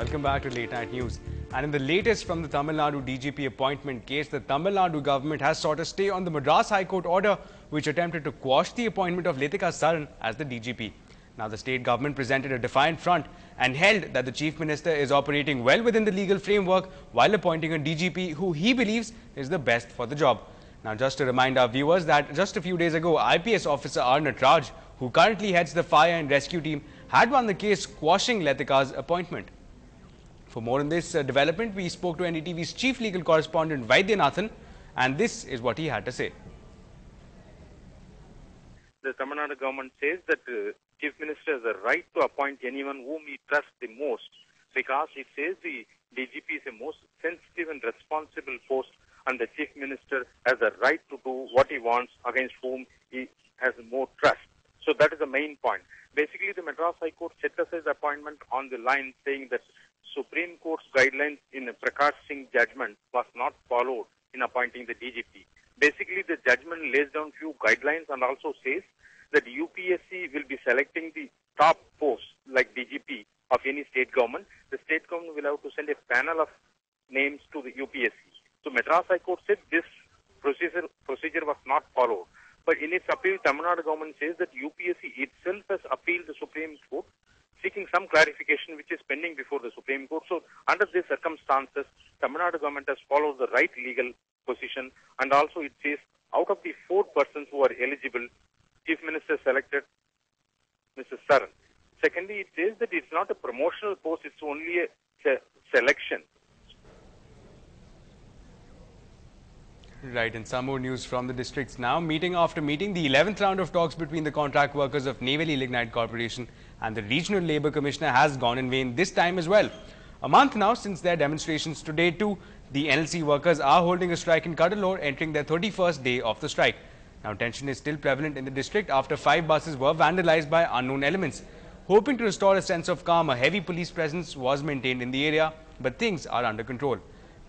Welcome back to Late Night News. And in the latest from the Tamil Nadu DGP appointment case, the Tamil Nadu government has sought a stay on the Madras High Court order which attempted to quash the appointment of Latika Saran as the DGP. Now, the state government presented a defiant front and held that the Chief Minister is operating well within the legal framework while appointing a DGP who he believes is the best for the job. Now, just to remind our viewers that just a few days ago, IPS officer R. Natraj, who currently heads the fire and rescue team, had won the case quashing Latika's appointment. For more on this development, we spoke to NDTV's chief legal correspondent Vaidyanathan, and this is what he had to say. The Tamil Nadu government says that Chief Minister has a right to appoint anyone whom he trusts the most, because it says the DGP is the most sensitive and responsible post, and the Chief Minister has a right to do what he wants against whom he has more trust. So that is the main point. Basically, the Madras High Court set aside the appointment on the line saying that Supreme Court's guidelines in a Prakash Singh judgment was not followed in appointing the DGP. Basically, the judgment lays down few guidelines and also says that UPSC will be selecting the top posts like DGP of any state government. The state government will have to send a panel of names to the UPSC. So Madras High Court said this procedure was not followed. But in its appeal, Tamil Nadu government says that UPSC itself has appealed the Supreme Court, seeking some clarification which is pending before the Supreme Court. So under these circumstances, Tamil Nadu government has followed the right legal position, and also it says out of the 4 persons who are eligible, Chief Minister selected Mrs. Saran. Secondly, it says that it's not a promotional post, it's only a selection. Right, and some more news from the districts now. Meeting after meeting, the 11th round of talks between the contract workers of Neyveli Lignite Corporation and the Regional Labour Commissioner has gone in vain this time as well. A month now since their demonstrations, today too, the NLC workers are holding a strike in Cuddalore, entering their 31st day of the strike. Now, tension is still prevalent in the district after 5 buses were vandalized by unknown elements. Hoping to restore a sense of calm, a heavy police presence was maintained in the area, but things are under control.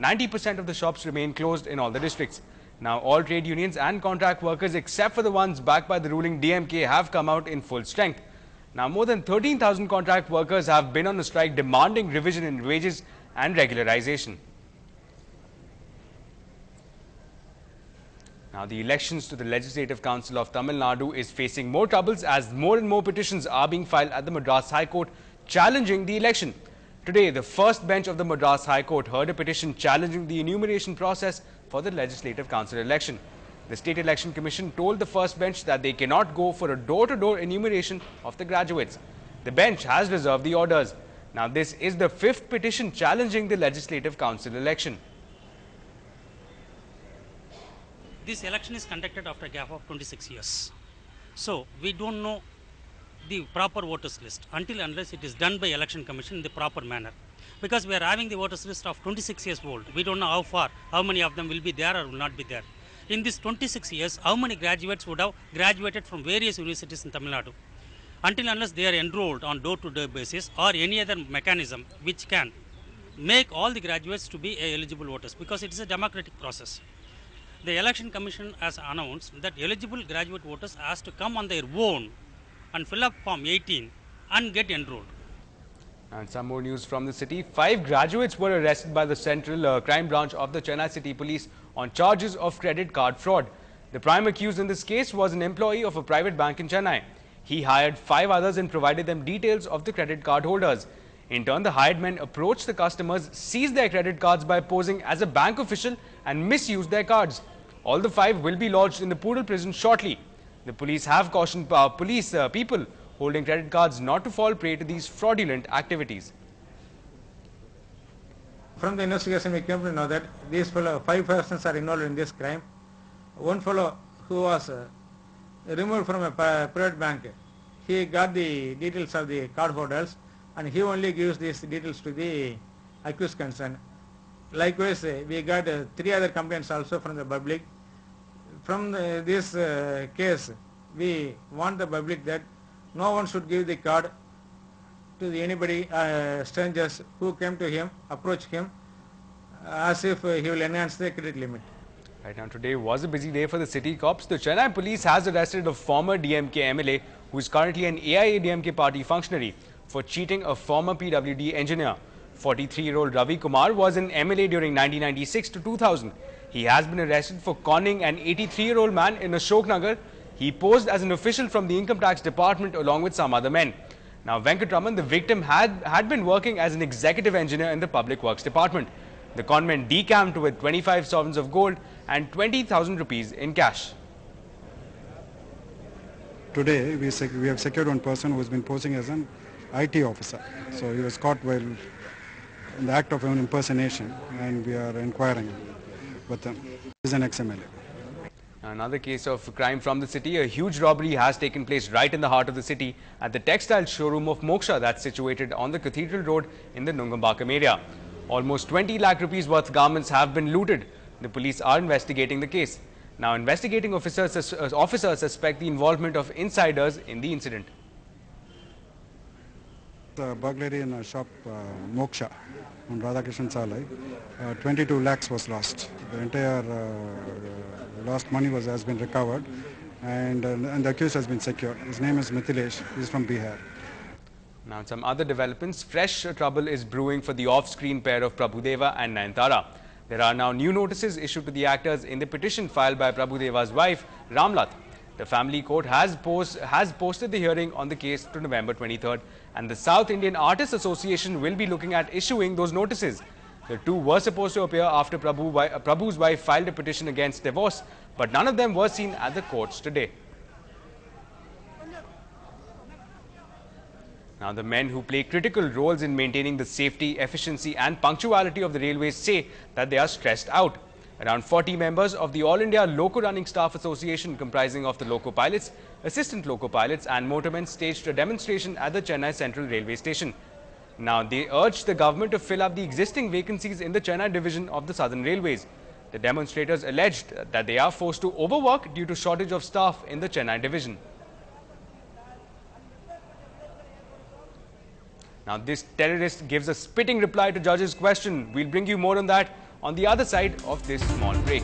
90% of the shops remain closed in all the districts. Now, all trade unions and contract workers, except for the ones backed by the ruling DMK, have come out in full strength. Now, more than 13,000 contract workers have been on a strike demanding revision in wages and regularization. Now, the elections to the Legislative Council of Tamil Nadu is facing more troubles as more and more petitions are being filed at the Madras High Court challenging the election. Today, the first bench of the Madras High Court heard a petition challenging the enumeration process for the Legislative Council election. The State Election Commission told the first bench that they cannot go for a door-to-door enumeration of the graduates. The bench has reserved the orders. Now, this is the 5th petition challenging the Legislative Council election. This election is conducted after a gap of 26 years. So, we don't know the proper voters list unless it is done by Election Commission in the proper manner. Because we are having the voters list of 26 years old. We don't know how many of them will be there or will not be there. In this 26 years, how many graduates would have graduated from various universities in Tamil Nadu? Unless they are enrolled on door-to-door basis or any other mechanism which can make all the graduates to be eligible voters, because it is a democratic process. The Election Commission has announced that eligible graduate voters has to come on their own and fill up Form 18 and get enrolled. And some more news from the city. 5 graduates were arrested by the Central Crime Branch of the Chennai City Police on charges of credit card fraud. The prime accused in this case was an employee of a private bank in Chennai. He hired 5 others and provided them details of the credit card holders. In turn, the hired men approached the customers, seized their credit cards by posing as a bank official and misused their cards. All the 5 will be lodged in the Poodle prison shortly. The police have cautioned people holding credit cards not to fall prey to these fraudulent activities. From the investigation, we came to know that these 5 persons are involved in this crime. One fellow who was removed from a private bank, he got the details of the card holders and he only gives these details to the accused concerned. Likewise, we got 3 other complaints also from the public. From this case, we want the public that no one should give the card to anybody, strangers who came to him, approach him as if he will enhance the credit limit. Right now, today was a busy day for the city cops. The Chennai police has arrested a former DMK MLA who is currently an AIADMK party functionary for cheating a former PWD engineer. 43-year-old Ravi Kumar was an MLA during 1996 to 2000. He has been arrested for conning an 83-year-old man in Ashoknagar. He posed as an official from the income tax department along with some other men. Now, Venkatraman, the victim, had been working as an executive engineer in the public works department. The conman decamped with 25 sovereigns of gold and 20,000 rupees in cash. Today, we have secured one person who has been posing as an IT officer. So he was caught while in the act of an impersonation, and we are inquiring with him. He is an ex-MLA. Another case of crime from the city. A huge robbery has taken place right in the heart of the city at the textile showroom of Moksha that's situated on the Cathedral Road in the Nungambakam area. Almost 20 lakh rupees worth garments have been looted. The police are investigating the case. Now, investigating officers suspect the involvement of insiders in the incident. The burglary in a shop, Moksha, on Radhakrishnan Salai, 22 lakhs was lost. The entire lost money has been recovered, and the accused has been secured. His name is Mithilesh. He is from Bihar. Now, some other developments. Fresh trouble is brewing for the off-screen pair of Prabhudeva and Nayanthara. There are now new notices issued to the actors in the petition filed by Prabhudeva's wife, Ramlat. The family court has posted the hearing on the case to November 23rd, and the South Indian Artists Association will be looking at issuing those notices. The two were supposed to appear after Prabhu's wife filed a petition against divorce, but none of them were seen at the courts today. Now, the men who play critical roles in maintaining the safety, efficiency and punctuality of the railways say that they are stressed out. Around 40 members of the All India Loco Running Staff Association, comprising of the loco pilots, assistant loco pilots and motormen, staged a demonstration at the Chennai Central Railway Station. Now, they urged the government to fill up the existing vacancies in the Chennai division of the Southern Railways. The demonstrators alleged that they are forced to overwork due to shortage of staff in the Chennai division. Now, this terrorist gives a spitting reply to judge's question. We'll bring you more on that on the other side of this small break.